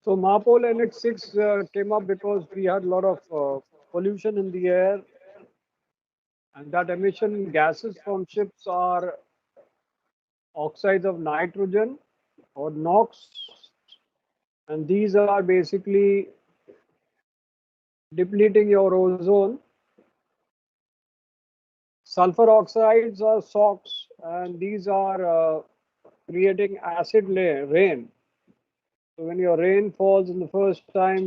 So MARPOL Annex 6 came up because we had a lot of pollution in the air, and that emission gases from ships are oxides of nitrogen or NOx, and these are basically depleting your ozone. Sulfur oxides are SOx, and these are creating acid rain. So when your rain falls in the first time,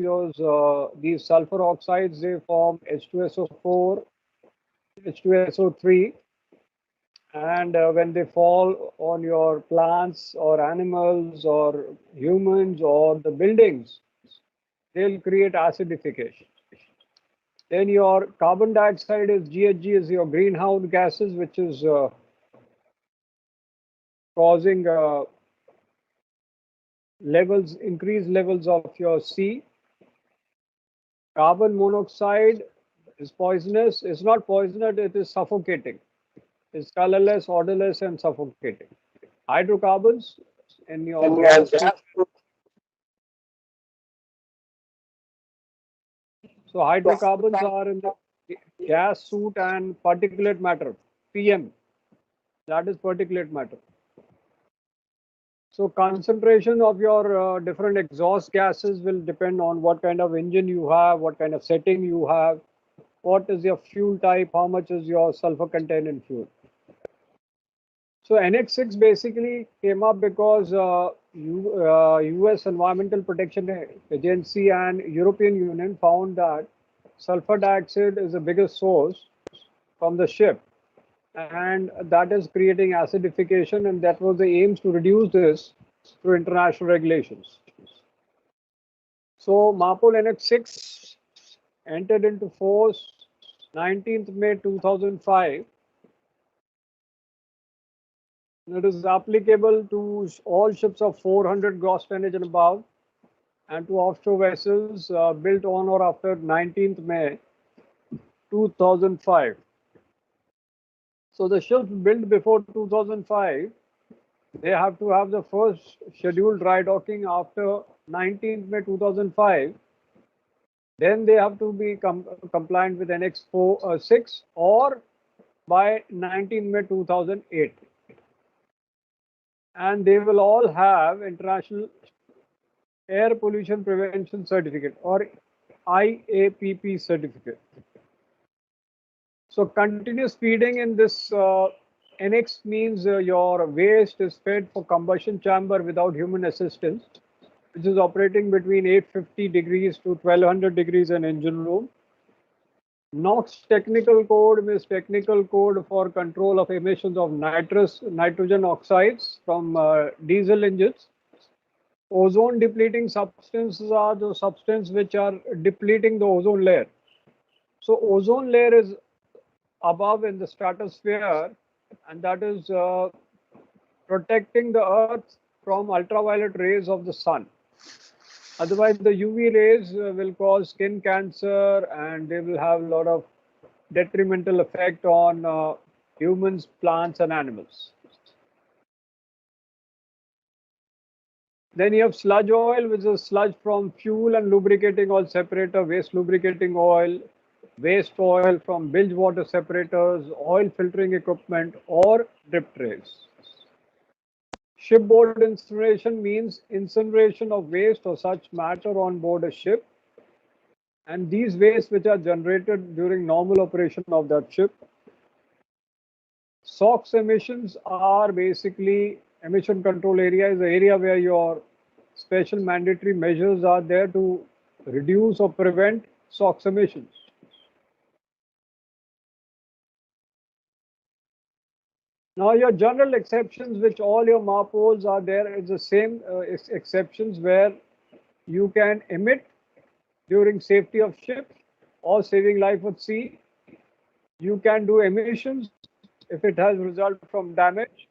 these sulfur oxides they form H2SO4, H2SO3, and when they fall on your plants or animals or humans or the buildings, they'll create acidification. Then your carbon dioxide is GHG is your greenhouse gases, which is causing increased levels of your C. Carbon monoxide is poisonous. It's not poisonous, it is suffocating. It's colorless, odorless, and suffocating. Hydrocarbons in your gas. So hydrocarbons are in the gas, soot, and particulate matter, PM. That is particulate matter. So concentration of your different exhaust gases will depend on what kind of engine you have, what kind of setting you have, what is your fuel type, how much is your sulfur content in fuel. So Annex 6 basically came up because US Environmental Protection Agency and European Union found that sulfur dioxide is the biggest source from the ship, and that is creating acidification, and that was the aims to reduce this through international regulations. So MARPOL Annex 6 entered into force 19th May 2005. It is applicable to all ships of 400 gross tonnage and above, and to offshore vessels built on or after 19th May 2005. So the ships built before 2005, they have to have the first scheduled dry docking after 19th May 2005. Then they have to be compliant with Annex 6 or by 19th May 2008. And they will all have International Air Pollution Prevention Certificate or IAPP certificate. So continuous feeding in this annex means your waste is fed for combustion chamber without human assistance, which is operating between 850 degrees to 1200 degrees in engine room. NOx technical code means technical code for control of emissions of nitrogen oxides from diesel engines. Ozone depleting substances are the substances which are depleting the ozone layer. So ozone layer is above in the stratosphere, and that is protecting the earth from ultraviolet rays of the sun. Otherwise, the UV rays will cause skin cancer, and they will have a lot of detrimental effect on humans, plants, and animals. Then you have sludge oil, which is sludge from fuel and lubricating oil separator, waste lubricating oil, waste oil from bilge water separators, oil filtering equipment, or drip trays. Shipboard incineration means incineration of waste or such matter on board a ship, and these wastes which are generated during normal operation of that ship. SOx emissions are basically emission control area is the area where your special mandatory measures are there to reduce or prevent SOx emissions. Now your general exceptions, which all your MARPOLs are there, is the same exceptions where you can emit during safety of ship or saving life at sea. You can do emissions if it has result from damage.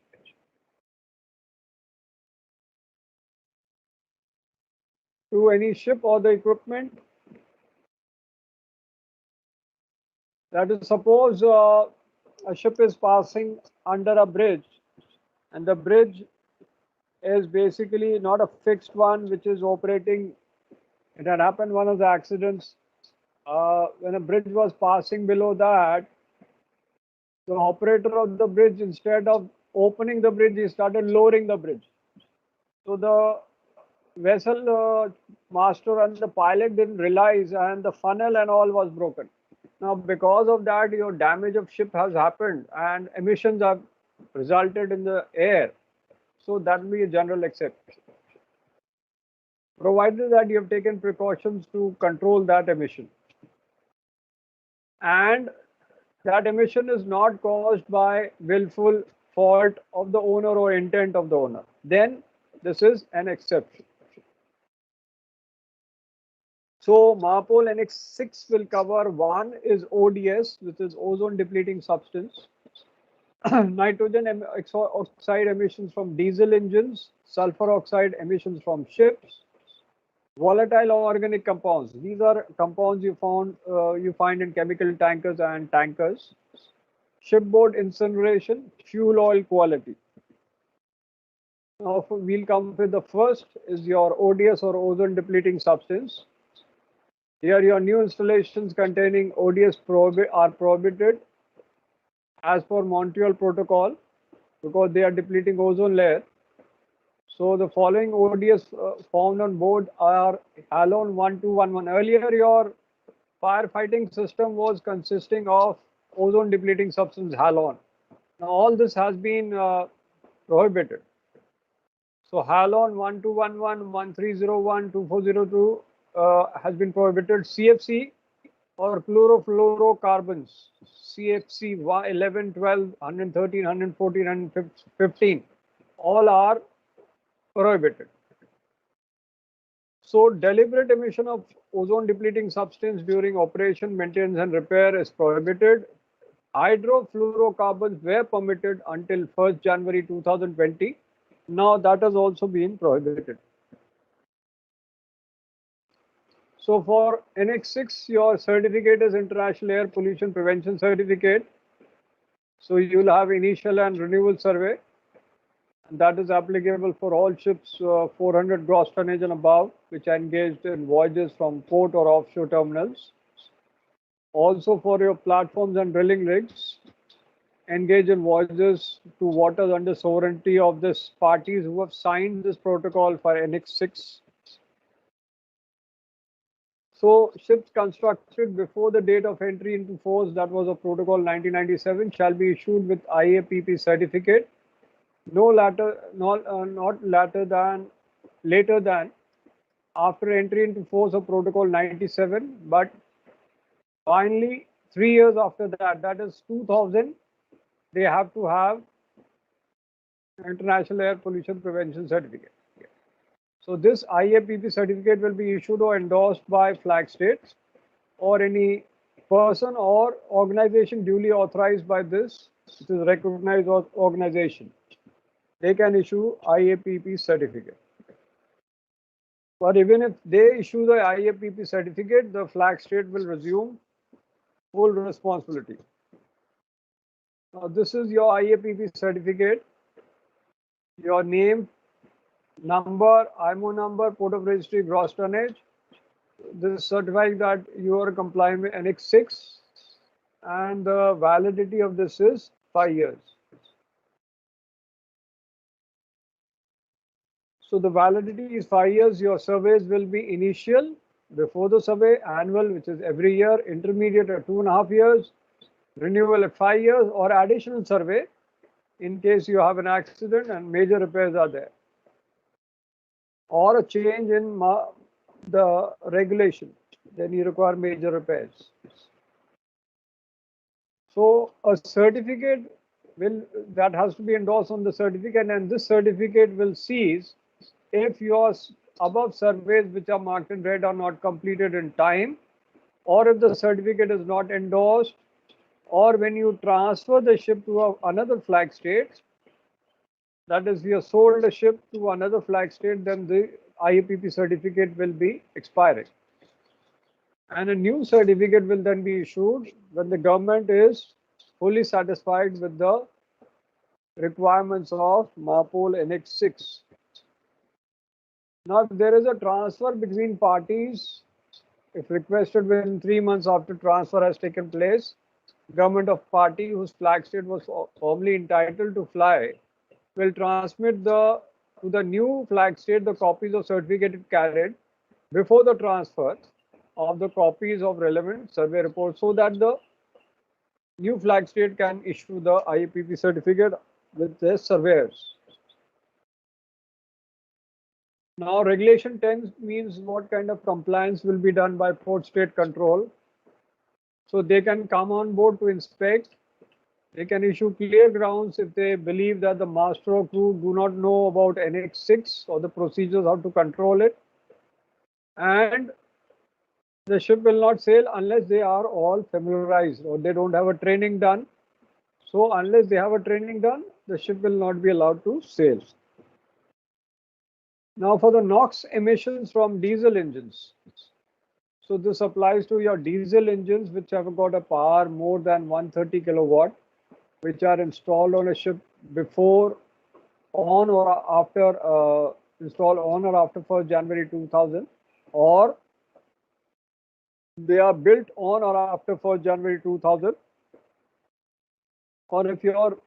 To any ship or the equipment. That is, suppose a ship is passing under a bridge, and the bridge is basically not a fixed one which is operating It had happened one of the accidents when a bridge was passing below that. The operator of the bridge, instead of opening the bridge, he started lowering the bridge. So the vessel master and the pilot didn't realize, and the funnel and all was broken. Now, because of that, your damage of ship has happened, and emissions have resulted in the air. So that will be a general exception, provided that you have taken precautions to control that emission. And that emission is not caused by willful fault of the owner or intent of the owner. Then this is an exception. So MARPOL Annex 6 will cover: one is ODS, which is ozone depleting substance, nitrogen oxide emissions from diesel engines, sulfur oxide emissions from ships, volatile organic compounds. These are compounds you find in chemical tankers and tankers. Shipboard incineration, fuel oil quality. Now we'll come with the first is your ODS or ozone depleting substance. Here your new installations containing ODS are prohibited as per Montreal Protocol because they are depleting ozone layer. So the following ODS found on board are halon 1211. Earlier your firefighting system was consisting of ozone depleting substance halon. Now all this has been prohibited. So halon 1211, 1301, 2402 has been prohibited. CFC or chlorofluorocarbons, CFC 11, 12, 113, 114, and 15, all are prohibited. So deliberate emission of ozone depleting substance during operation, maintenance, and repair is prohibited. Hydrofluorocarbons were permitted until 1st January 2020. Now that has also been prohibited. So for Annex 6, your certificate is International Air Pollution Prevention Certificate. So you will have initial and renewal survey. And that is applicable for all ships 400 gross tonnage and above, which are engaged in voyages from port or offshore terminals. Also for your platforms and drilling rigs, engage in voyages to waters under sovereignty of these parties who have signed this protocol for Annex 6. So ships constructed before the date of entry into force, that was of Protocol 1997, shall be issued with IAPP certificate not later than after entry into force of Protocol 97, but finally 3 years after that, that is 2000, they have to have International Air Pollution Prevention Certificate. So this IAPP certificate will be issued or endorsed by flag states or any person or organization duly authorized by this, which is recognized organization. They can issue IAPP certificate. But even if they issue the IAPP certificate, the flag state will resume full responsibility. Now this is your IAPP certificate, your name, number, IMO number, port of registry, gross tonnage. This certifying that you are complying with Annex 6, and the validity of this is 5 years. So the validity is 5 years. Your surveys will be initial, before the survey, annual, which is every year, intermediate at 2.5 years, renewal at 5 years, or additional survey in case you have an accident and major repairs are there, or a change in the regulation, then you require major repairs. So a certificate that has to be endorsed on the certificate, and this certificate will cease if your above surveys which are marked in red are not completed in time, or if the certificate is not endorsed, or when you transfer the ship to another flag state, that is, you sold a ship to another flag state, then the IAPP certificate will be expiring. And a new certificate will then be issued when the government is fully satisfied with the requirements of MARPOL Annex 6. Now, if there is a transfer between parties, if requested within 3 months after transfer has taken place, government of party whose flag state was formerly entitled to fly will transmit to the new flag state the copies of certificate carried before the transfer of the copies of relevant survey reports so that the new flag state can issue the IAPP certificate with their surveyors. Now, Regulation 10 means what kind of compliance will be done by Port State Control. So they can come on board to inspect. They can issue clear grounds if they believe that the master or crew do not know about Annex 6 or the procedures how to control it. And the ship will not sail unless they are all familiarized or they don't have a training done. So unless they have a training done, the ship will not be allowed to sail. Now for the NOx emissions from diesel engines. So this applies to your diesel engines which have got a power more than 130 kilowatt, which are installed on a ship before, on or after, installed on or after 1st January 2000, or they are built on or after 1st January 2000, or if your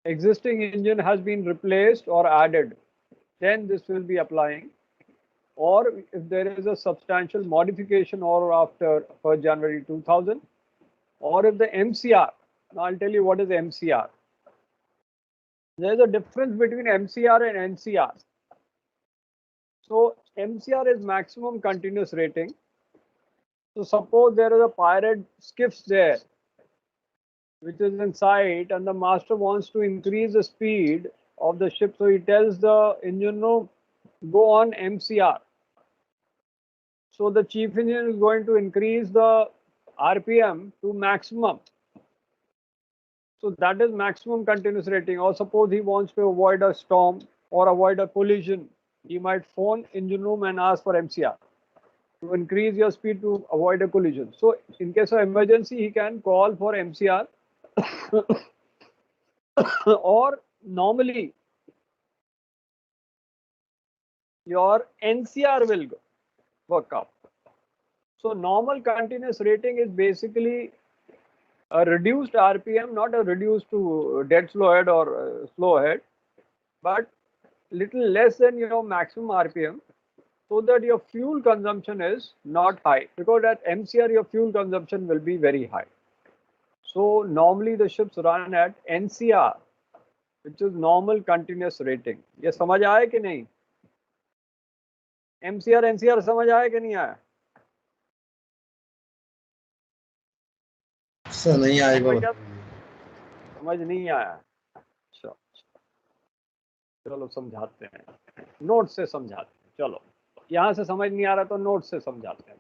existing engine has been replaced or added, then this will be applying. Or if there is a substantial modification or after 1st January 2000, or if the MCR, now I'll tell you what is MCR. There's a difference between MCR and NCR. So MCR is maximum continuous rating. So suppose there is a pirate skiffs there, which is in sight, and the master wants to increase the speed of the ship. So he tells the engine, no, go on MCR. So the chief engineer is going to increase the RPM to maximum. So that is maximum continuous rating. Or suppose he wants to avoid a storm or avoid a collision, he might phone engine room and ask for MCR to increase your speed to avoid a collision. So in case of emergency, he can call for MCR or normally your NCR will work out. So normal continuous rating is basically a reduced RPM, not a reduced to dead slow head or slow head, but little less than your maximum RPM, so that your fuel consumption is not high, because at MCR your fuel consumption will be very high. So normally the ships run at NCR, which is normal continuous rating. ये समझ आया कि नहीं? MCR NCR समझ आया कि नहीं आया? सर नहीं आएगा। समझ नहीं आया? अच्छा, चलो समझाते हैं, नोट से समझाते हैं। चलो, यहाँ से समझ नहीं आ रहा तो नोट से समझाते हैं।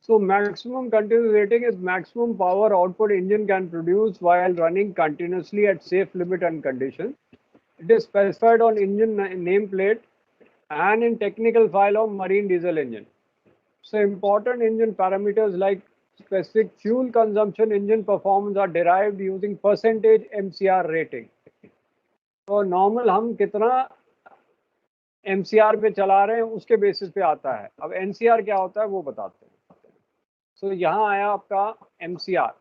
So maximum continuous rating is maximum power output engine can produce while running continuously at safe limit and conditions. It is specified on engine nameplate and in technical file of marine diesel engine. So important engine parameters like specific fuel consumption, engine performance are derived using percentage MCR rating. तो normal हम कितना MCR पे चला रहे हैं उसके basis पे आता है. अब NCR क्या होता है वो बताते हैं. So यहाँ आया आपका MCR.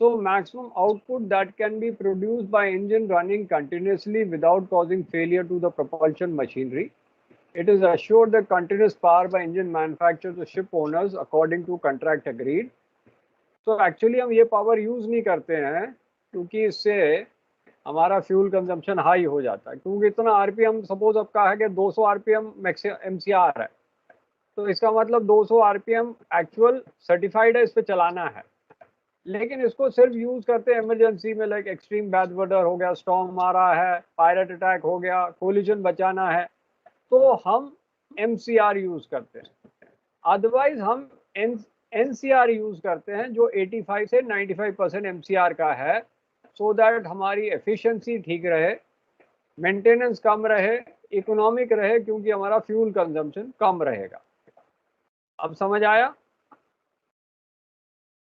So maximum output that can be produced by engine running continuously without causing failure to the propulsion machinery. It is assured that continuous power by engine manufacturers to ship owners according to contract agreed. तो actually हम ये power use नहीं करते हैं क्योंकि इससे हमारा fuel consumption high हो जाता है, क्योंकि इतना आरपीएम सपोज आपका है कि 200 आरपीएम MCR है, तो इसका मतलब 200 आरपीएम एक्चुअल सर्टिफाइड है, इस पे चलाना है. लेकिन इसको सिर्फ यूज करते हैं इमरजेंसी में, लाइक एक्सट्रीम बैड वेदर हो गया, स्टॉर्म मारा है, पायरेट अटैक हो गया, कोलिजन बचाना है, तो हम MCR यूज करते हैं. अदरवाइज हम NCR यूज करते हैं जो 85 से 95% MCR का है, सो दैट हमारी एफिशिएंसी ठीक रहे, मेंटेनेंस कम रहे, इकोनॉमिक रहे, क्योंकि हमारा फ्यूल कंजम्पशन कम रहेगा. अब समझ आया?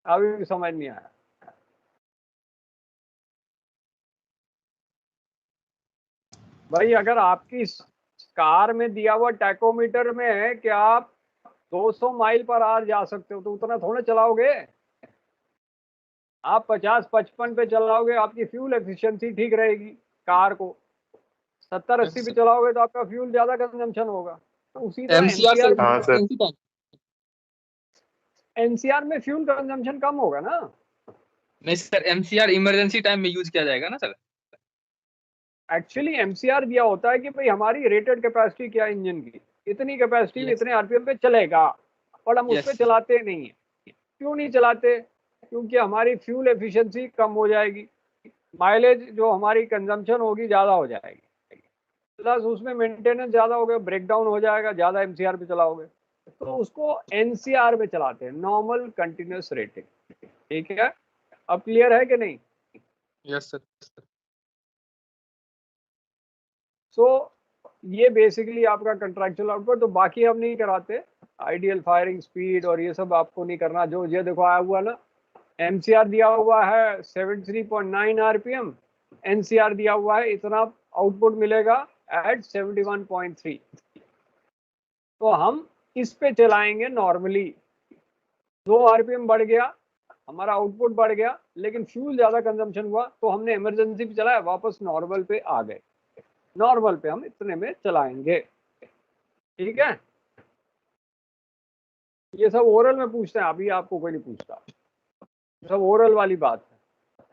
अभी भी समझ नहीं आया? भाई अगर आपकी कार में दिया हुआ टैकोमीटर में है कि आप 200 माइल पर आवर जा सकते हो, तो उतना थोड़ा चलाओगे. आप 50-55 पे चलाओगे, आपकी फ्यूल एफिशिएंसी ठीक रहेगी. कार को 70-80 पे चलाओगे तो आपका फ्यूल ज्यादा कंजम्पशन होगा. तो उसी तरह एनसीआर में फ्यूल कंजम्पशन कम होगा ना. नहीं सर, MCR इमरजेंसी टाइम में यूज किया जाएगा ना सर. एक्चुअली MCR दिया होता है कि भाई हमारी रेटेड कैपेसिटी क्या है इंजन की, इतनी कैपेसिटी में इतने आरपीएम पे चलेगा, और हम उस पर चलाते नहीं है. क्यों नहीं चलाते? क्योंकि हमारी फ्यूल एफिशिएंसी कम हो जाएगी, माइलेज जो हमारी कंजम्पशन होगी ज़्यादा हो जाएगी, प्लस उसमें मेंटेनेंस ज़्यादा हो गया, ब्रेक डाउन हो जाएगा, ज़्यादा MCR पे चलाओगे, तो उसको NCR पे चलाते हैं, नॉर्मल कंटिन्यूस रेटिंग. ठीक है, अब क्लियर है कि नहीं? Yes sir. सो ये बेसिकली आपका कंट्रैक्चुअल आउटपुट. तो बाकी हम नहीं कराते, आइडियल फायरिंग स्पीड और ये सब आपको नहीं करना. जो ये देखो आया हुआ ना, MCR दिया हुआ है 73.9 आरपीएम, NCR दिया हुआ है इतना आउटपुट मिलेगा एट 71.3. तो हम इस पे चलाएंगे नॉर्मली. 2 आरपीएम बढ़ गया, हमारा आउटपुट बढ़ गया, लेकिन फ्यूल ज्यादा कंजम्पशन हुआ, तो हमने इमरजेंसी पे चलाया, वापस नॉर्मल पे आ गए. नॉर्मल पे हम इतने में चलाएंगे. ठीक है, ये सब ओरल में पूछते हैं, अभी आपको कोई नहीं पूछता, सब ओरल वाली बात है.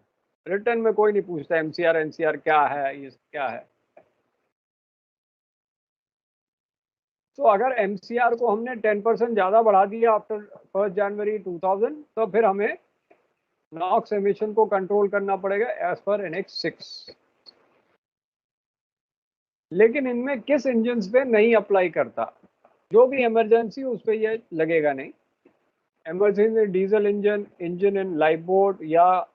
रिटर्न में कोई नहीं पूछता MCR NCR क्या है, ये क्या है. तो अगर MCR को हमने 10% ज़्यादा बढ़ा दिया आफ्टर 1 जनवरी 2000, तो फिर हमें नॉक्स एमिशन को कंट्रोल करना पड़ेगा एज पर NX 6. लेकिन इनमें किस इंजन पे नहीं अप्लाई करता? जो भी इमरजेंसी उस पर ये लगेगा नहीं. Emergency diesel engine, engine in lifeboat, या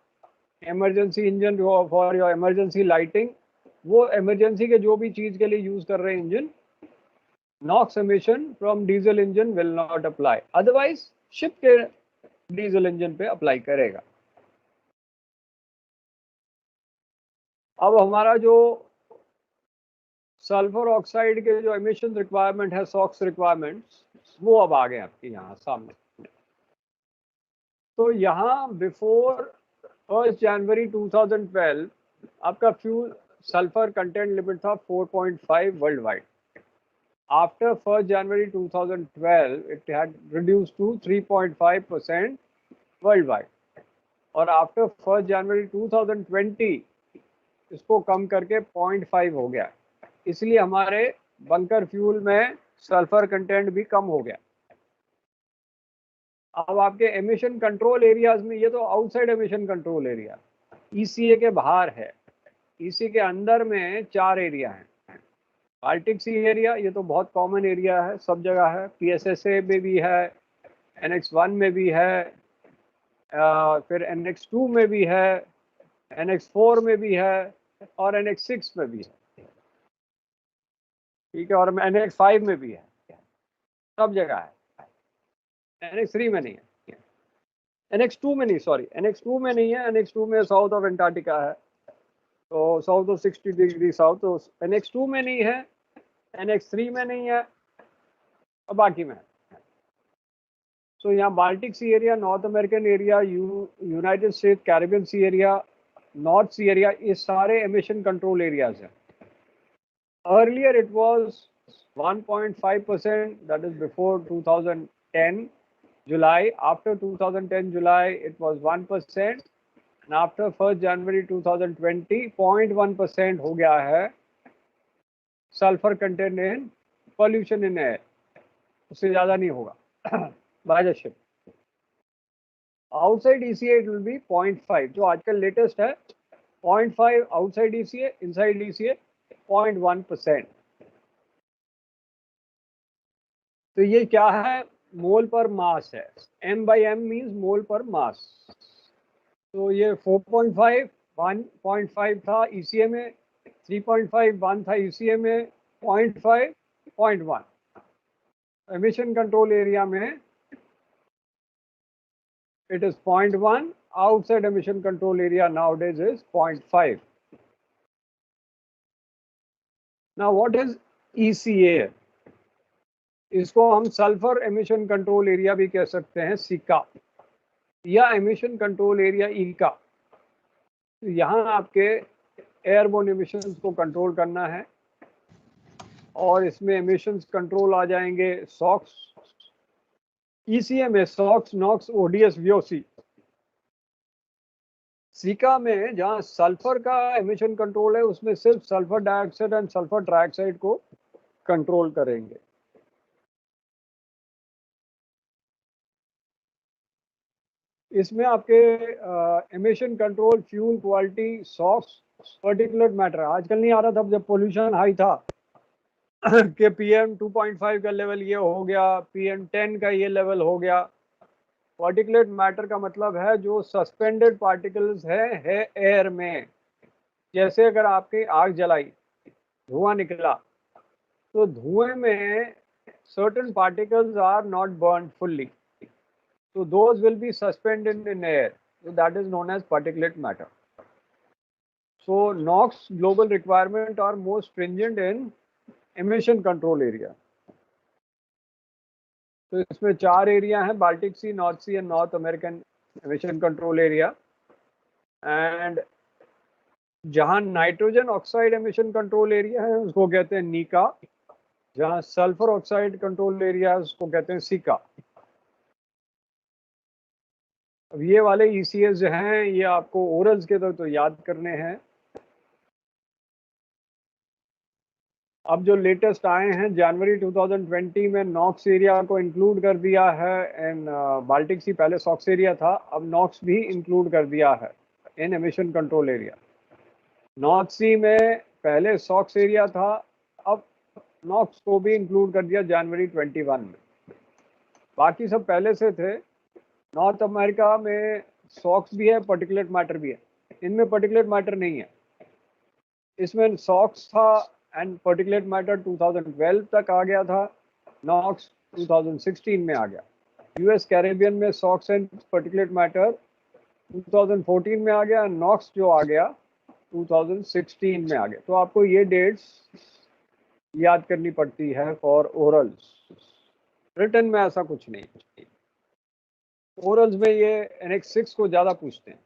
emergency engine for your emergency lighting, वो इमरजेंसी के जो भी चीज़ के लिए यूज़ कर रहे हैं engine, NOx emission from diesel engine will not apply. Otherwise ship के डीजल इंजन पे अप्लाई करेगा. अब हमारा जो सल्फर ऑक्साइड के जो एमिशन रिक्वायरमेंट है, सॉक्स रिक्वायरमेंट्स, वो अब आ गए आपके यहाँ सामने. तो यहाँ बिफोर 1 जनवरी 2012 आपका फ्यूल सल्फर कंटेंट लिमिट था 4.5 worldwide. After 1 January 2012 it had reduce to 3.5% worldwide, और आफ्टर 1 जनवरी 2020 इसको कम करके 0.5 हो गया. इसलिए हमारे बंकर फ्यूल में सल्फर कंटेंट भी कम हो गया. अब आपके एमिशन कंट्रोल एरियाज में, ये तो outside emission control area, ECA के बाहर है. ECA के अंदर में 4 एरिया हैं. बाल्टिक सी एरिया, ये तो बहुत कॉमन एरिया है, सब जगह है. PSSA में भी है, NX1 में भी है, फिर NX2 में भी है, NX4 में भी है और NX6 में भी है, ठीक है, और NX5 में भी है, सब जगह है। NX3 में नहीं है, NX2 में नहीं, सॉरी NX2 में नहीं है, NX2 में साउथ ऑफ एंटार्क्टिका है, तो साउथ ऑफ 60 डिग्री साउथ, तो NX2 में नहीं है, NX3 में नहीं है और बाकी में है। तो यहाँ Baltic Sea area, North American area, United State Caribbean Sea area, North Sea area, ये सारे एमिशन कंट्रोल एरियाज हैं। Earlier it was 1.5%, that is before 2010 July. After 2010 July it was 1%, and after 1st January 2020 0.1% हो गया है sulphur content in pollution in air, उससे ज़्यादा नहीं होगा by the ship. Outside ECA it will be 0.5, जो आजकल लेटेस्ट है 0.5 आउटसाइड ECA, इनसाइड ECA 0.1%। तो ये क्या है, मोल पर मास है, M/M मीन्स मोल पर मास। तो ये 4.5 1.5 था ECA में, 3.5 1 था ECA में, 0.5 0.1 एमिशन कंट्रोल एरिया में it is 0.1, outside emission control area nowadays is 0.5. Now what is ECA? इसको हम सल्फर एमिशन कंट्रोल एरिया भी कह सकते हैं, सिका, या एमिशन कंट्रोल एरिया ईका। तो यहाँ आपके एयरबोर्न एमिशंस को कंट्रोल करना है, और इसमें एमिशंस कंट्रोल आ जाएंगे सॉक्स, ECA में सॉक्स, नॉक्स, ODS, VOC। सिका में जहाँ सल्फर का एमिशन कंट्रोल है, उसमें सिर्फ sulphur dioxide and sulphur trioxide को कंट्रोल करेंगे। इसमें आपके emission control, fuel quality, socks, particular matter, आजकल नहीं आ रहा था जब पोल्यूशन हाई था कि PM 2.5 का लेवल ये हो गया, PM 10 का ये लेवल हो गया। पार्टिकुलेट मैटर का मतलब है जो सस्पेंडेड पार्टिकल्स है एयर में। जैसे अगर आपकी आग जलाई, धुआं निकला, तो धुएं में certain particles are not burned fully, so those will be suspended in air, so that is known as particulate matter. So NOx global requirement are more stringent in emission control area. तो इसमें 4 area हैं, Baltic Sea, North Sea and North American emission control area. And जहां nitrogen oxide emission control area है उसको कहते हैं नीका, जहां sulphur oxide control area है उसको कहते हैं सिका। अब ये वाले ECAs जो हैं ये आपको ओरल्स के तो याद करने हैं। अब जो लेटेस्ट आए हैं, जनवरी 2020 में नॉक्स एरिया को इंक्लूड कर दिया है इन बाल्टिक सी, पहले सॉक्स एरिया था, अब नॉक्स भी इंक्लूड कर दिया है इन एमिशन कंट्रोल एरिया। नॉर्थ सी में पहले सॉक्स एरिया था, अब नॉक्स को भी इंक्लूड कर दिया जनवरी 21 में, बाकी सब पहले से थे। नॉर्थ अमेरिका में सॉक्स भी है, पर्टिकुलेट मैटर भी है, इनमें पर्टिकुलेट मैटर नहीं है। इसमें सॉक्स था एंड पर्टिकुलेट मैटर 2012 तक आ गया था, नॉक्स 2016 में आ गया। US कैरेबियन में सॉक्स एंड पर्टिकुलेट मैटर 2014 में आ गया, नॉक्स जो आ गया 2016 में आ गया। तो आपको ये डेट्स याद करनी पड़ती है फॉर ओरल्स, रिटन में ऐसा कुछ नहीं। ओरल्स में ये NX6 को ज़्यादा पूछते हैं।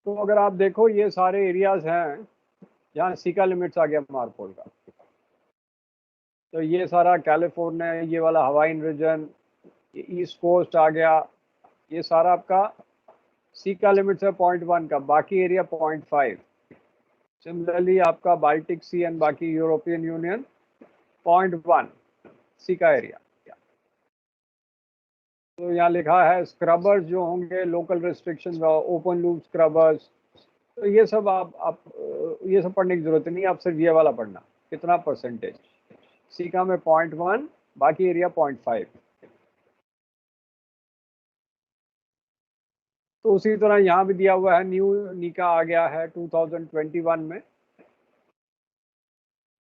तो अगर आप देखो ये सारे एरियाज हैं जहाँ सिका लिमिट्स आ गया मार्पोल का, तो ये सारा कैलिफोर्निया, ये वाला हवाइन रीजन, ये ईस्ट कोस्ट आ गया, ये सारा आपका सिका लिमिट्स है 0.1 का, बाकी एरिया 0.5। सिमिलरली आपका बाल्टिक सी एंड बाकी यूरोपियन यूनियन 0.1 सिका एरिया। तो यहाँ लिखा है स्क्रबर्स जो होंगे, local restrictions, open loop scrubbers, तो ये सब आप ये सब पढ़ने की जरूरत नहीं, आप सिर्फ ये वाला पढ़ना, कितना परसेंटेज। सी का में 0.1, बाकी एरिया 0.5। तो उसी तरह यहाँ भी दिया हुआ है, न्यू नीका आ गया है 2021 में,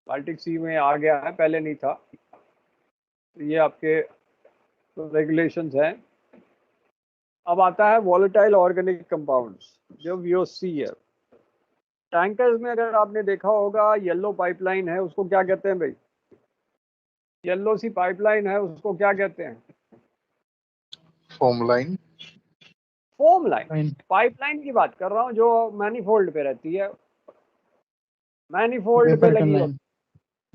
बाल्टिक सी में आ गया है, पहले नहीं था। तो ये आपके रेगुलेशंस हैं। अब आता है वॉलेटाइल ऑर्गेनिक कंपाउंड्स, जो वीओसी है। टैंकर्स में अगर आपने देखा होगा, येलो पाइपलाइन है, उसको क्या कहते हैं भाई? येलो सी पाइपलाइन है, उसको क्या कहते हैं? Foam line. Foam line. Pipeline की बात कर रहा हूँ, जो मैनीफोल्ड पे रहती है, मैनीफोल्ड पे लगी होती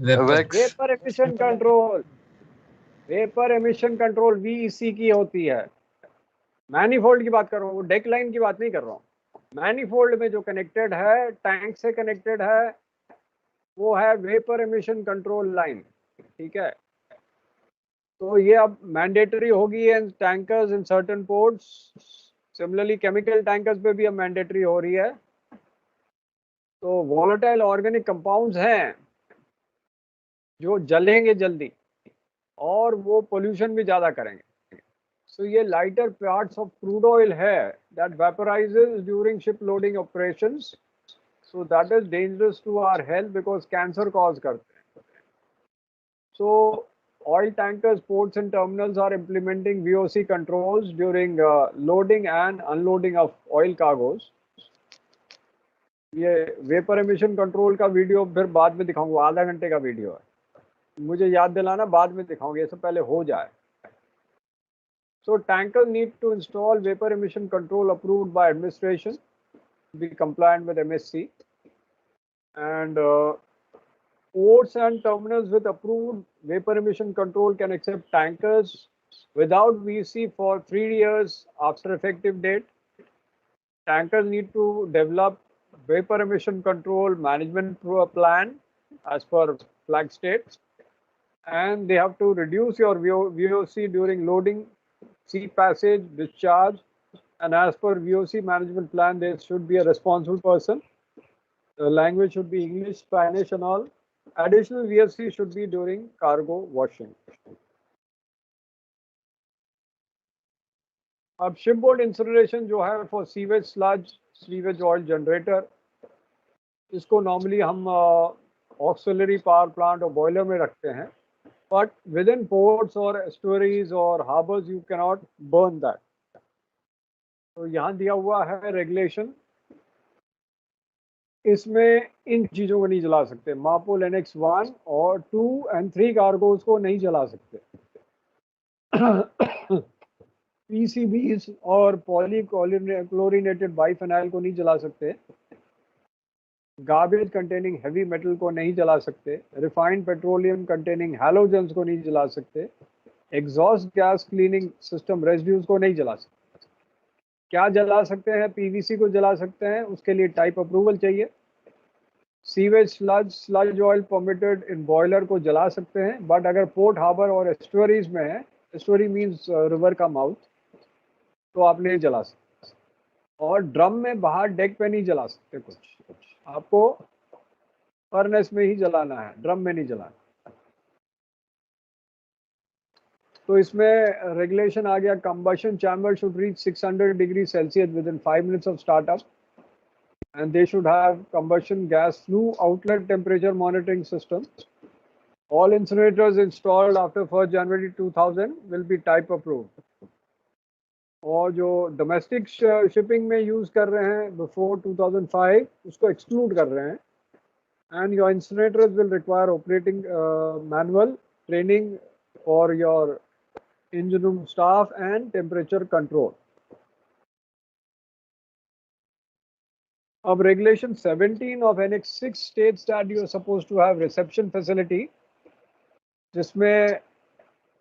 है। Vapour emission control, vapour emission control VEC की होती है। मैनीफोल्ड की बात कर रहा हूँ, डेक लाइन की बात नहीं कर रहा हूँ। मैनीफोल्ड में जो कनेक्टेड है, टैंक से कनेक्टेड है, वो है वेपर एमिशन कंट्रोल लाइन। ठीक है, तो ये अब मैंडेटरी होगी in tankers in certain ports. Similarly chemical tankers पे भी अब मैंडेटरी हो रही है। तो वॉलेटाइल ऑर्गेनिक कंपाउंड्स हैं जो जलेंगे जल्दी और वो पोल्यूशन भी ज़्यादा करेंगे। सो ये lighter parts of crude oil है that vaporises during ship loading operations, so that is dangerous to our health because cancer cause करते हैं। So oil tankers, ports and terminals are implementing VOC controls during loading and unloading of oil cargoes. ये vapour emission control का video फिर बाद में दिखाऊंगा, आधा घंटे का वीडियो है, मुझे याद दिलाना, बाद में दिखाऊंगा, ये सब पहले हो जाए। So tankers need to install vapor emission control approved by administration, be compliant with MSC, and ports and terminals with approved vapor emission control can accept tankers without VC for 3 years after effective date. Tankers need to develop vapor emission control management plan as per flag states, and they have to reduce your VOC during loading, sea passage, discharge, and as per VOC management plan, there should be a responsible person. The language should be English, Spanish, and all. Additional VFC should be during cargo washing. अब शिपबोर्ड incineration जो है for sewage sludge, sewage oil generator, इसको normally हम auxiliary power plant और boiler में रखते हैं, but with in ports और एस्टुअरीज और harbours you can not burn that. तो यहाँ दिया हुआ है रेगुलेशन, इसमें इन चीज़ों को नहीं जला सकते। मार्पोल एनेक्स 1 और 2 and 3 कार्गोज को नहीं जला सकते। पीसीबीज और पॉलीक्लोरिनेटेड बाइफेनाइल को नहीं जला सकते। गार्बेज कंटेनिंग हैवी मेटल को नहीं जला सकते। रिफाइंड पेट्रोलियम कंटेनिंग हैलोजेंस को नहीं जला सकते। Exhaust gas cleaning system residues को नहीं जला सकते। क्या जला सकते हैं? पीवीसी को जला सकते हैं, उसके लिए टाइप अप्रूवल चाहिए। Sewage sludge oil permitted in boiler को जला सकते हैं, बट अगर पोर्ट हार्बर और एस्टुअरीज में है, एस्टुअरी मीन्स रिवर का माउथ, तो आप नहीं जला सकते। और ड्रम में बाहर डेक पे नहीं जला सकते, कुछ आपको फर्नेस में ही जलाना है, ड्रम में नहीं जलाना। तो इसमें रेगुलेशन आ गया, combustion chamber should reach 600 degree Celsius with in 5 minutes of startup, and they should have combustion gas flue outlet temperature monitoring system. All incinerators installed after 1st January 2000 will be type approved. और जो domestic shipping में use कर रहे हैं before 2005, उसको exclude कर रहे हैं। and your incinerators will require operating manual training for your engine room staff and temperature control. Of regulation 17 of Annex 6 states that you are supposed to have reception facility, जिसमें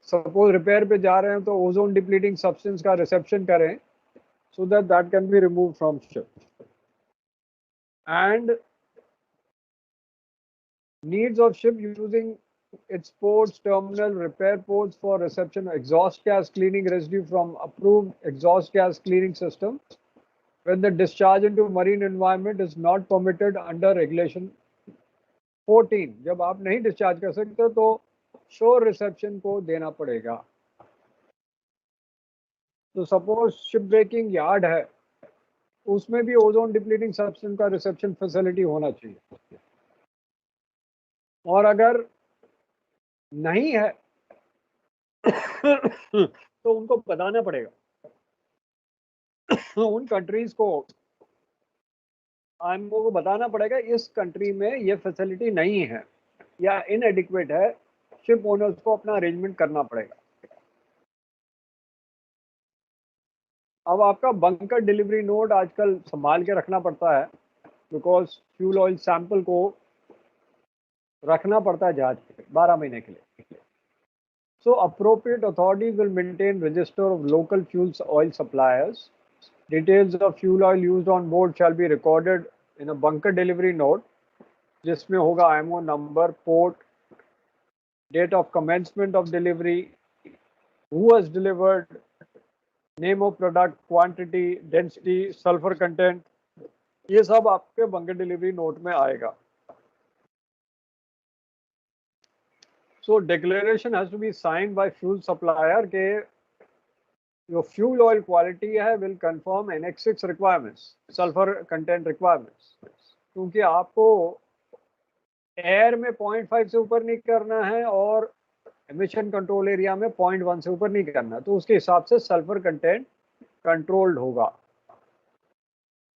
suppose repair पे जा रहे हैं तो ozone depleting substance का reception करें, so that that can be removed from ship. And needs of ship using its ports, terminal, repair ports for reception of exhaust gas cleaning residue from approved exhaust gas cleaning system when the discharge into marine environment is not permitted under regulation 14. जब आप नहीं discharge कर सकते तो शोर reception को देना पड़ेगा। तो सपोज शिप ब्रेकिंग यार्ड है, उसमें भी ओजोन डिप्लीटिंग सब्सटेंस का रिसेप्शन फैसिलिटी होना चाहिए। और अगर नहीं है तो उनको बताना पड़ेगा, उन कंट्रीज को, आईएमओ को बताना पड़ेगा इस कंट्री में ये फैसिलिटी नहीं है या इनएडिक्वेट है, शिप ओनर्स को अपना अरेंजमेंट करना पड़ेगा। अब आपका बंकर डिलीवरी नोड आजकल संभाल के रखना पड़ता है, बिकॉज फ्यूल ऑयल सैंपल को रखना पड़ता है जहाज पे 12 महीने के लिए। So appropriate authorities will maintain register of local fuels oil suppliers. Details of fuel oil used on board shall be recorded in a bunker delivery note, जिसमें होगा IMO number, port, date of commencement of delivery, who has delivered, name of product, quantity, density, sulphur content, ये सब आपके bunker delivery note में आएगा। So declaration has to be signed by fuel supplier के जो fuel oil quality है will confirm annex 6 requirements, sulphur content requirements, क्योंकि आपको एयर में 0.5 से ऊपर नहीं करना है और एमिशन कंट्रोल एरिया में 0.1 से ऊपर नहीं करना, तो उसके हिसाब से सल्फर कंटेंट कंट्रोल्ड होगा।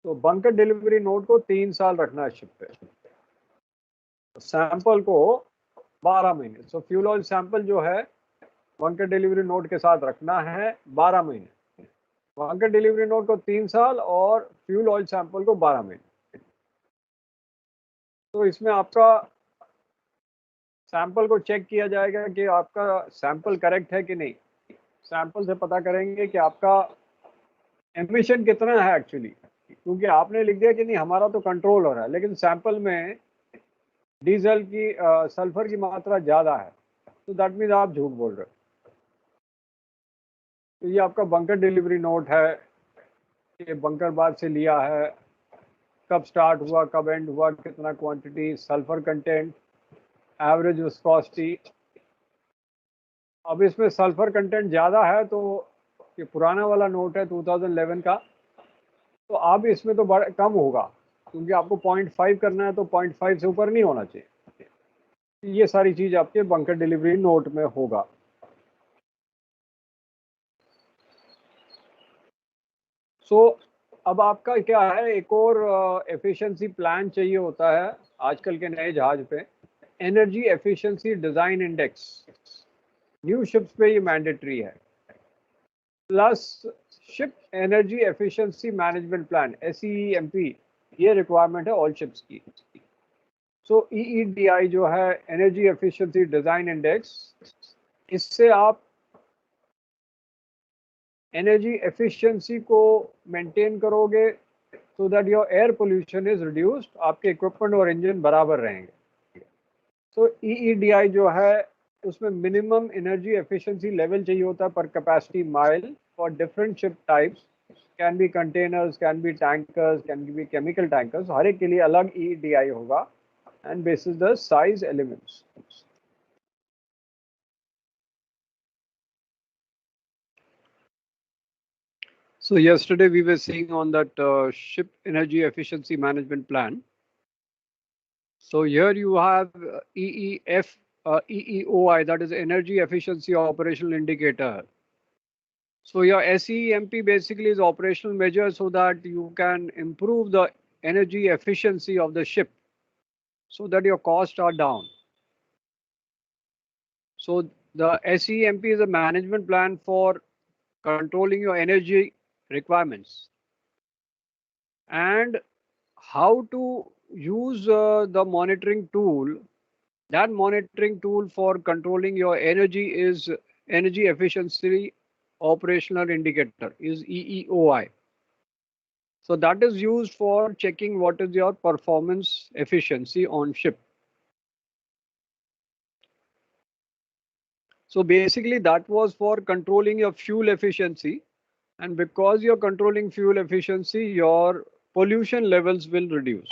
तो बंकर डिलीवरी नोट को 3 साल रखना है शिप पे, सैंपल को 12 महीने। सो फ्यूल ऑयल सैंपल जो है बंकर डिलीवरी नोट के साथ रखना है 12 महीने, बंकर डिलीवरी नोट को 3 साल और फ्यूल ऑयल सैंपल को 12 महीने। तो इसमें आपका सैंपल को चेक किया जाएगा कि आपका सैंपल करेक्ट है कि नहीं। सैंपल से पता करेंगे कि आपका एमिशन कितना है एक्चुअली, क्योंकि आपने लिख दिया कि नहीं हमारा तो कंट्रोल हो रहा है, लेकिन सैंपल में डीजल की सल्फर की मात्रा ज़्यादा है, तो दैट मीन्स आप झूठ बोल रहे हो। तो ये आपका बंकर डिलीवरी नोट है, ये बंकर बाद से लिया है, कब स्टार्ट हुआ, कब एंड हुआ, कितना quantity, sulphur content, average viscosity. अब इसमें सल्फर कंटेंट ज़्यादा है, तो ये पुराना वाला नोट है 2011 का, तो अब इसमें तो बड़ा कम होगा, क्योंकि आपको 0.5 करना है तो 0.5 से ऊपर नहीं होना चाहिए। ये सारी चीज़ आपके बंकर डिलीवरी नोट में होगा। सो अब आपका क्या है, एक और एफिशिएंसी प्लान चाहिए होता है आजकल के नए जहाज पे, energy efficiency design index. New ships पे ये मैंडेटरी है, plus ship energy efficiency management plan SEEMP, ये रिक्वायरमेंट है ऑल शिप्स की। सो EEDI जो है एनर्जी एफिशिएंसी डिज़ाइन इंडेक्स, इससे आप एनर्जी एफिशिएंसी को मेंटेन करोगे so that your air pollution is reduced, आपके इक्विपमेंट और इंजन बराबर रहेंगे। तो EEDI जो है उसमें मिनिमम एनर्जी एफिशिएंसी लेवल चाहिए होता है पर capacity mile for different ship types, can be containers, can be tankers, can be chemical tankers, हर एक के लिए अलग EEDI होगा and basis the size elements. So yesterday we were seeing on that ship energy efficiency management plan. So here you have EEOI, that is energy efficiency operational indicator. So your SEMP basically is operational measure so that you can improve the energy efficiency of the ship so that your costs are down. So the SEMP is a management plan for controlling your energy requirements and how to use the monitoring tool. That monitoring tool for controlling your energy is energy efficiency operational indicator, is EEOI. So that is used for checking what is your performance efficiency on ship. So basically that was for controlling your fuel efficiency, and because you're controlling fuel efficiency, your pollution levels will reduce.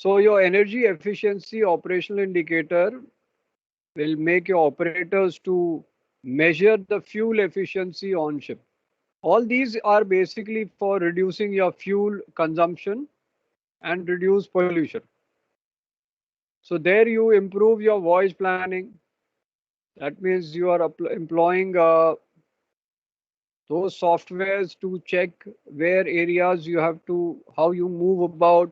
So your energy efficiency operational indicator will make your operators to measure the fuel efficiency on ship. All these are basically for reducing your fuel consumption and reduce pollution. So there you improve your voyage planning. That means you are employing those softwares to check where areas you have to, how you move about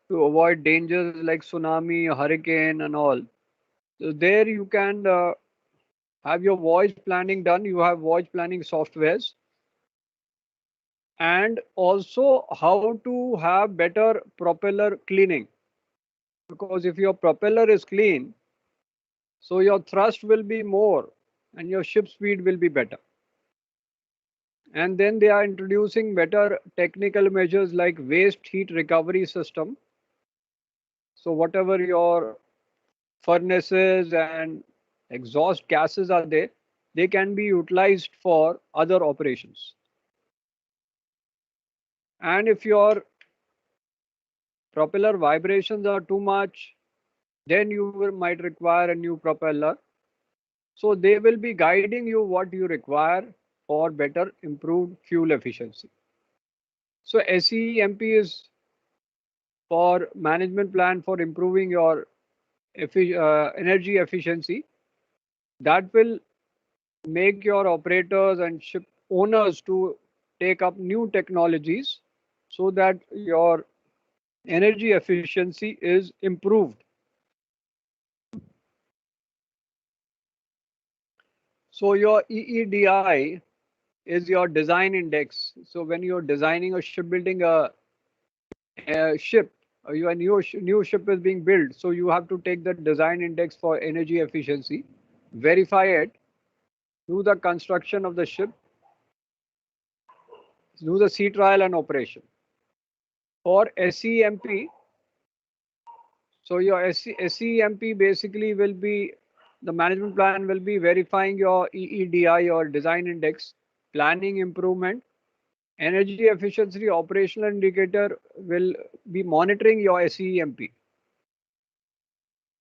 to avoid dangers like tsunami, hurricane, and all. So there you can have your voyage planning done. You have voyage planning softwares, and also how to have better propeller cleaning. Because if your propeller is clean, so your thrust will be more and your ship speed will be better. And then they are introducing better technical measures like waste heat recovery system. So whatever your furnaces and exhaust gases are there, they can be utilized for other operations. And if your propeller vibrations are too much, then you might require a new propeller. So they will be guiding you what you require for better improved fuel efficiency. So SEMP is for management plan for improving your energy efficiency. That will make your operators and ship owners to take up new technologies so that your energy efficiency is improved. So your EEDI is your design index. So when you're designing a shipbuilding a ship, your new ship is being built. So you have to take the design index for energy efficiency, verify it, do the construction of the ship, do the sea trial and operation. For SEMP, so your SEMP basically will be, the management plan will be verifying your EEDI or design index, planning improvement, energy efficiency operational indicator will be monitoring your SEMP.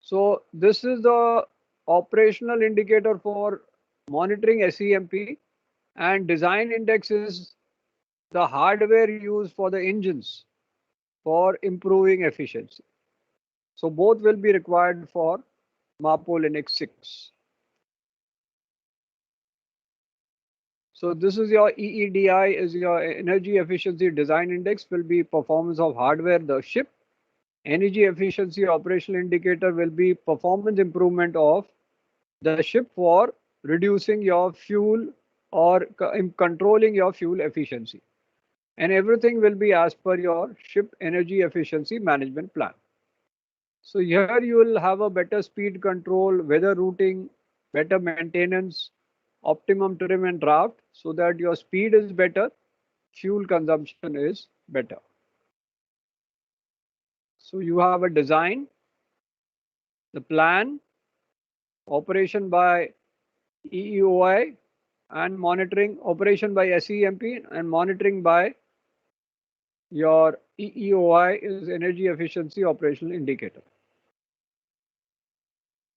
So this is the operational indicator for monitoring SEMP, and design index is the hardware used for the engines for improving efficiency. So both will be required for MARPOL Annex 6. So this is your EEDI is your energy efficiency design index, will be performance of hardware, the ship. Energy efficiency operational indicator will be performance improvement of the ship for reducing your fuel or controlling your fuel efficiency. And everything will be as per your ship energy efficiency management plan. So here you will have a better speed control, weather routing, better maintenance, optimum trim and draft so that your speed is better, fuel consumption is better. So you have a design, the plan, operation by EEOI, and monitoring, operation by SEMP, and monitoring by your EEOI is energy efficiency operational indicator.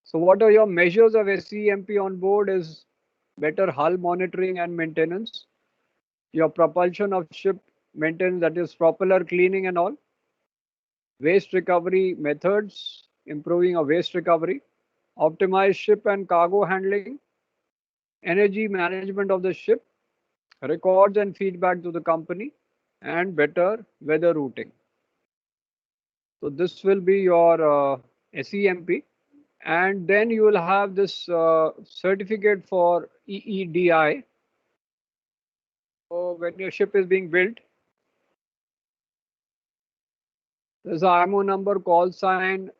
So what are your measures of SEMP on board is better hull monitoring and maintenance, your propulsion of ship maintenance, that is propeller cleaning and all, waste recovery methods, improving of waste recovery, optimize ship and cargo handling, energy management of the ship, records and feedback to the company, and better weather routing. So this will be your SEMP. And then you will have this certificate for EEDI. So when your ship is being built, there's a IMO number, call sign,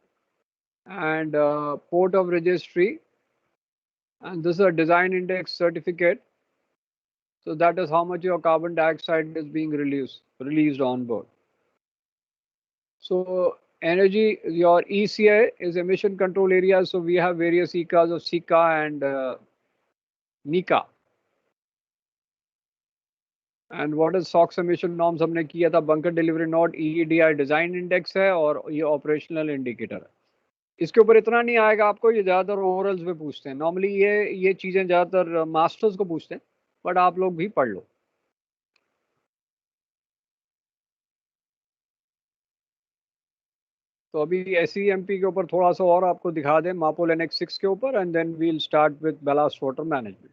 and port of registry. And this is a design index certificate. So that is how much your carbon dioxide is being released on board. So energy, your ECA is emission control area. So we have various ECAs of SICA and NICA. And what is SOx emission norms हमने किया था, bunker delivery note, EEDI design index है और ये operational indicator है। इसके ऊपर इतना नहीं आएगा आपको, ये ज़्यादातर ओरल्स में पूछते हैं नॉर्मली, ये चीज़ें ज़्यादातर मास्टर्स को पूछते हैं, बट आप लोग भी पढ़ लो। तो अभी एसईएमपी के ऊपर थोड़ा सा और आपको दिखा दें, मार्पोल एनेक्स 6 के ऊपर, and then we'll start with ballast water management.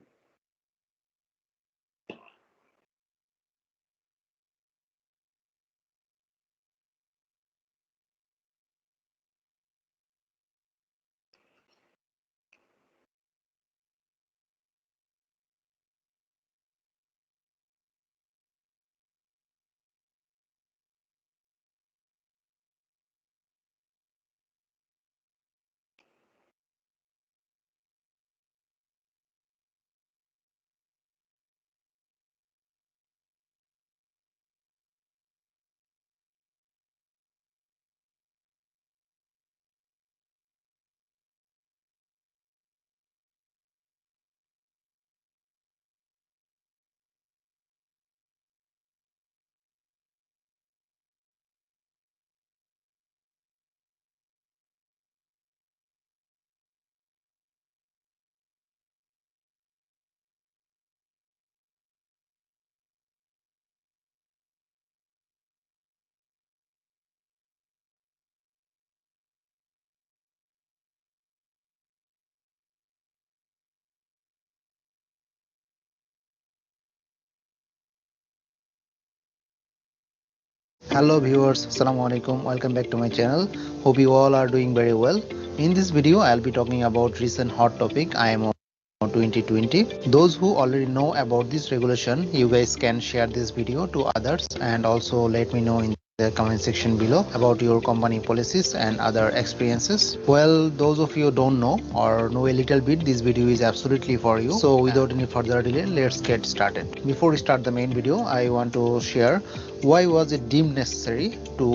Hello viewers, Assalamu alaikum. Welcome back to my channel. Hope you all are doing very well. In this video, I'll be talking about recent hot topic IMO 2020. Those who already know about this regulation, you guys can share this video to others and also let me know in the comment section below about your company policies and other experiences. Well, those of you don't know or know a little bit, this video is absolutely for you. So without any further delay, let's get started. Before we start the main video, I want to share why was it deemed necessary to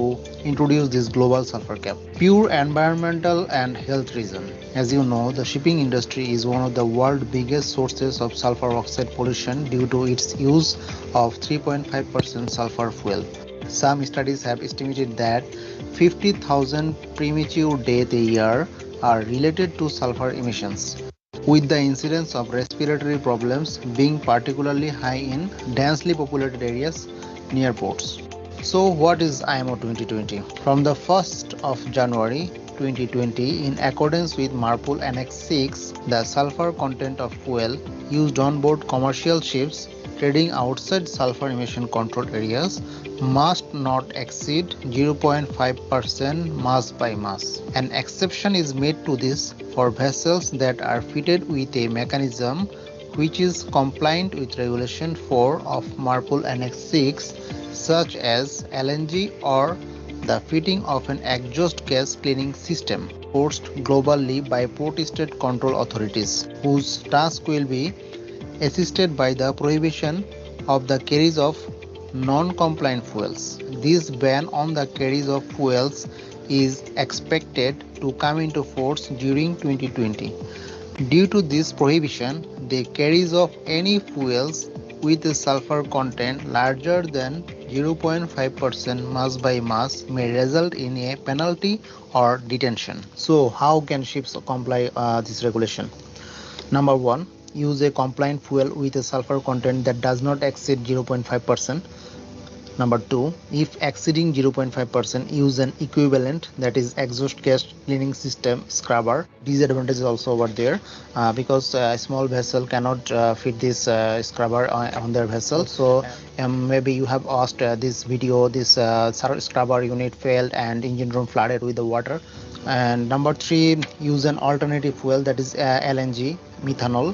introduce this global sulfur cap. Pure environmental and health reason. As you know, the shipping industry is one of the world's biggest sources of sulfur oxide pollution due to its use of 3.5% sulfur fuel. Some studies have estimated that 50,000 premature deaths a year are related to sulfur emissions, with the incidence of respiratory problems being particularly high in densely populated areas near ports. So what is IMO 2020? From the 1st of January 2020, in accordance with MARPOL Annex 6, the sulfur content of fuel used on board commercial ships trading outside sulfur emission control areas must not exceed 0.5% mass by mass. An exception is made to this for vessels that are fitted with a mechanism which is compliant with Regulation 4 of MARPOL Annex 6, such as LNG or the fitting of an exhaust gas cleaning system enforced globally by port state control authorities, whose task will be assisted by the prohibition of the carriage of non-compliant fuels. This ban on the carriage of fuels is expected to come into force during 2020. Due to this prohibition, the carriage of any fuels with a sulfur content larger than 0.5% mass by mass may result in a penalty or detention. So how can ships comply this regulation? Number 1, use a compliant fuel with a sulfur content that does not exceed 0.5%. Number 2, if exceeding 0.5%, use an equivalent, that is exhaust gas cleaning system scrubber. Disadvantage is also over there because a small vessel cannot fit this scrubber on their vessel. So maybe you have asked this video, this scrubber unit failed and engine room flooded with the water. And number 3, use an alternative fuel, that is LNG, methanol.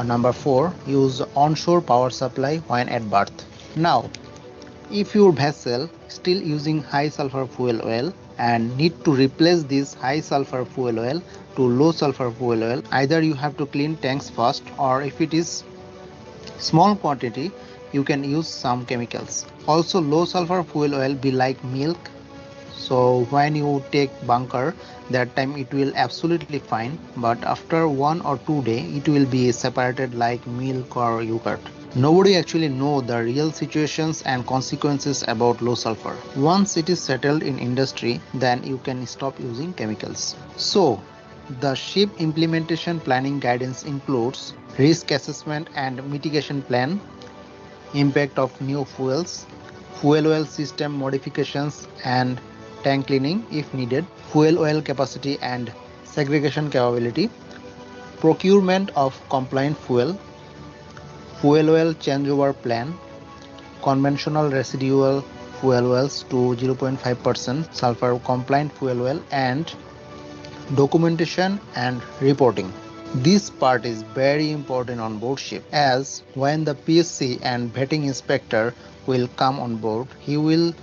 Number 4, use onshore power supply when at berth. Now, if your vessel still using high sulfur fuel oil and need to replace this high sulfur fuel oil to low sulfur fuel oil, either you have to clean tanks first, or if it is small quantity, you can use some chemicals. Also, low sulfur fuel oil be like milk. So when you take bunker, that time it will absolutely fine, but after 1 or 2 days it will be separated like milk or yogurt. Nobody actually know the real situations and consequences about low sulfur. Once it is settled in industry, then you can stop using chemicals. So, the ship implementation planning guidance includes risk assessment and mitigation plan, impact of new fuels, fuel oil system modifications and tank cleaning if needed, fuel oil capacity and segregation capability, procurement of compliant fuel, fuel oil changeover plan, conventional residual fuel oils to 0.5% sulfur compliant fuel oil, and documentation and reporting. This part is very important on board ship as when the PSC and vetting inspector will come on board, he will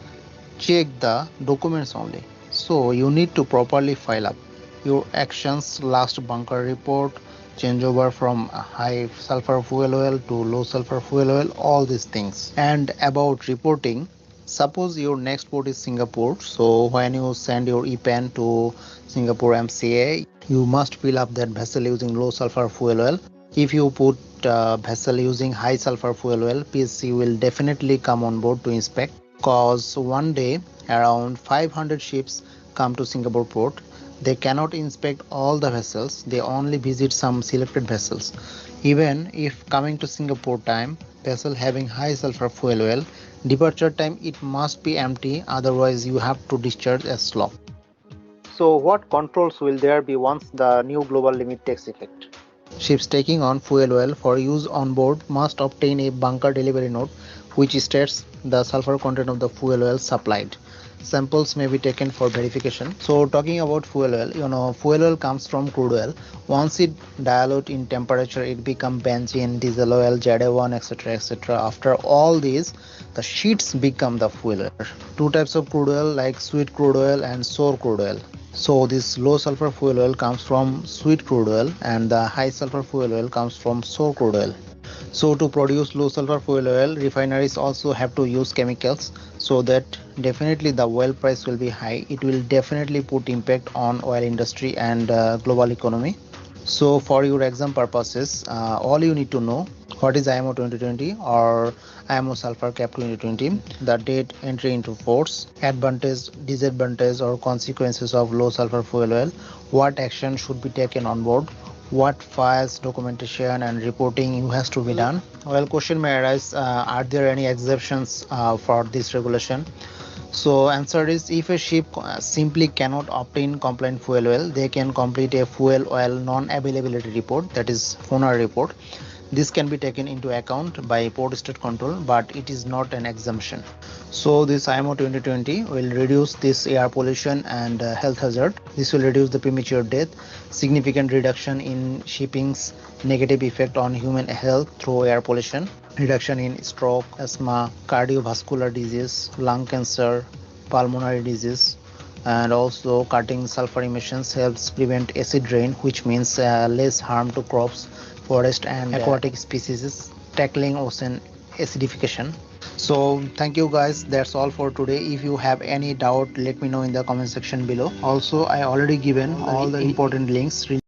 check the documents only. So you need to properly file up your actions, last bunker report, changeover from high sulfur fuel oil to low sulfur fuel oil, all these things. And about reporting, suppose your next port is Singapore. So when you send your EPAN to Singapore MCA, you must fill up that vessel using low sulfur fuel oil. If you put vessel using high sulfur fuel oil, PSC will definitely come on board to inspect, cause one day around 500 ships come to Singapore port. They cannot inspect all the vessels, they only visit some selected vessels. Even if coming to Singapore time, vessel having high sulfur fuel oil, departure time it must be empty, otherwise you have to discharge as slop. So what controls will there be once the new global limit takes effect? Ships taking on fuel oil for use on board must obtain a bunker delivery note which states the sulfur content of the fuel oil supplied. Samples may be taken for verification. So talking about fuel oil, fuel oil comes from crude oil. Once it dilute in temperature, it become benzene, diesel oil, JD1, etc., etc. After all these, the sheets become the fuel oil. Two types of crude oil like sweet crude oil and sour crude oil. So this low sulfur fuel oil comes from sweet crude oil and the high sulfur fuel oil comes from sour crude oil. So to produce low sulfur fuel oil, refineries also have to use chemicals, so that definitely the oil price will be high. It will definitely put impact on oil industry and global economy. So for your exam purposes, all you need to know what is IMO 2020 or IMO sulfur cap 2020, the date entry into force, advantage, disadvantage or consequences of low sulfur fuel oil, what action should be taken on board, what files, documentation and reporting has to be done. Well, question may arise, are there any exceptions for this regulation? So answer is, if a ship simply cannot obtain compliant fuel oil, they can complete a fuel oil non-availability report, that is FONA report. This can be taken into account by port state control, but it is not an exemption. So this IMO 2020 will reduce this air pollution and health hazard. This will reduce the premature death, significant reduction in shipping's negative effect on human health through air pollution, reduction in stroke, asthma, cardiovascular disease, lung cancer, pulmonary disease, and also cutting sulfur emissions helps prevent acid rain, which means less harm to crops, forest and aquatic species, tackling ocean acidification. So thank you guys, that's all for today. If you have any doubt, let me know in the comment section below. Also, I already given all the important links